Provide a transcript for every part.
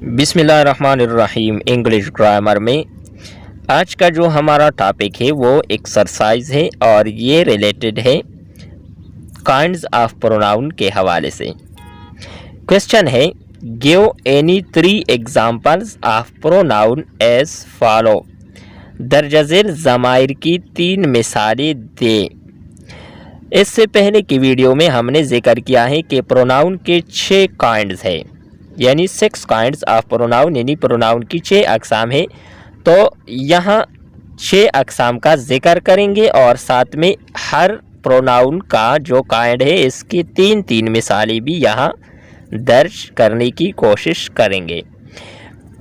बिस्मिल्लाहिर्रहमानिर्रहीम। English grammar में आज का जो हमारा टॉपिक है वो एक्सरसाइज है और ये रिलेटेड है काइंड्स ऑफ प्रोनाउन के हवाले से। क्वेश्चन है, give any 3 examples of pronoun as follow. दर्जा ज़ेर ज़माइर की 3 मिसालें दे। इससे पहले की वीडियो में हमने जिक्र किया है कि प्रोनाउन के 6 काइंड्स है, यानी 6 काइंड्स ऑफ प्रोनाउन, यानी प्रोनाउन की 6 अक़साम है। तो यहाँ 6 अक़साम का जिक्र करेंगे और साथ में हर प्रोनाउन का जो काइंड है इसकी 3 मिसालें भी यहाँ दर्ज करने की कोशिश करेंगे।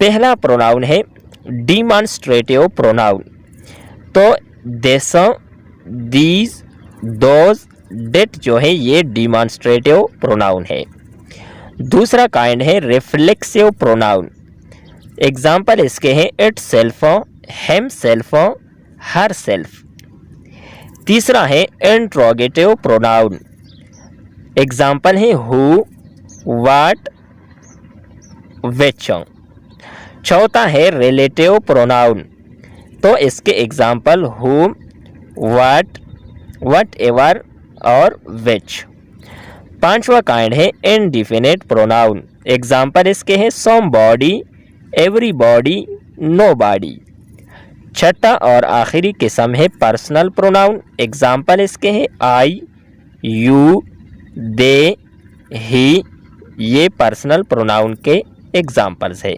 पहला प्रोनाउन है डिमॉन्स्ट्रेटिव प्रोनाउन। तो दिस, दीज, दोज, डेट जो है ये डिमॉन्स्ट्रेटिव प्रोनाउन है। दूसरा काइंड है रिफ्लेक्सिव प्रोनाउन। एग्जाम्पल इसके हैं it self, him self, her self. तीसरा है इंट्रोगेटिव प्रोनाउन। एग्जाम्पल है हु, व्हाट, व्हिच। चौथा है रिलेटिव प्रोनाउन। तो इसके एग्जाम्पल हुम, व्हाट, व्हाटएवर और व्हिच। पांचवा काइंड है इनडिफिनिट प्रोनाउन। एग्जाम्पल इसके हैं समबॉडी, एवरीबॉडी, नोबॉडी। छठा और आखिरी किस्म है पर्सनल प्रोनाउन। एग्जाम्पल इसके हैं आई, यू, दे, ही। ये पर्सनल प्रोनाउन के एग्जाम्पल्स है।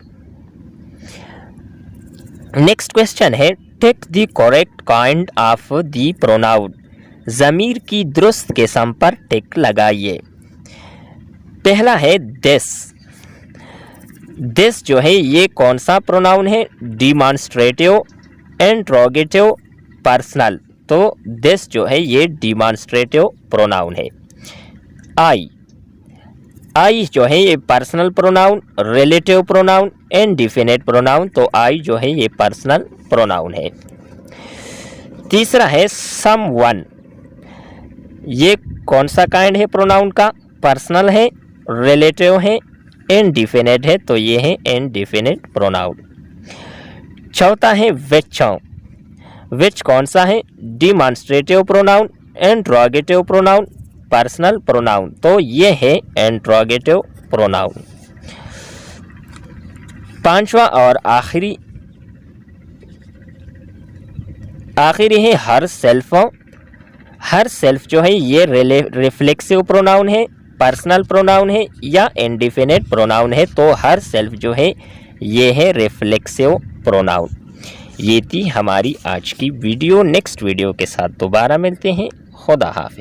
नेक्स्ट क्वेश्चन है, take the correct kind of the pronoun. ज़मीर की दुरुस्त किस्म पर टिक लगाइए। पहला है दिस। दिस जो है ये कौन सा प्रोनाउन है? Demonstrative, interrogative, personal. तो दिस जो है ये डिमॉन्स्ट्रेटिव प्रोनाउन है। आई, आई जो है ये personal pronoun, relative pronoun, indefinite pronoun. तो आई जो है ये पर्सनल प्रोनाउन है। तीसरा है समवन। ये कौन सा काइंड है प्रोनाउन का? पर्सनल है, रिलेटिव है, इनडिफिनिट है। तो ये है इनडिफिनिट प्रोनाउन। चौथा है व्हिच। व्हिच कौन सा है? Demonstrative pronoun, interrogative pronoun, personal pronoun. तो ये है इंट्रोगेटिव प्रोनाउन। पांचवा और आखिरी है हर सेल्फ। हर सेल्फ जो है ये रिफ्लेक्सिव प्रोनाउन है, पर्सनल प्रोनाउन है या इंडिफिनिट प्रोनाउन है। तो हर सेल्फ जो है ये है रिफ्लेक्सिव प्रोनाउन। ये थी हमारी आज की वीडियो। नेक्स्ट वीडियो के साथ दोबारा मिलते हैं। खुदा हाफिज़।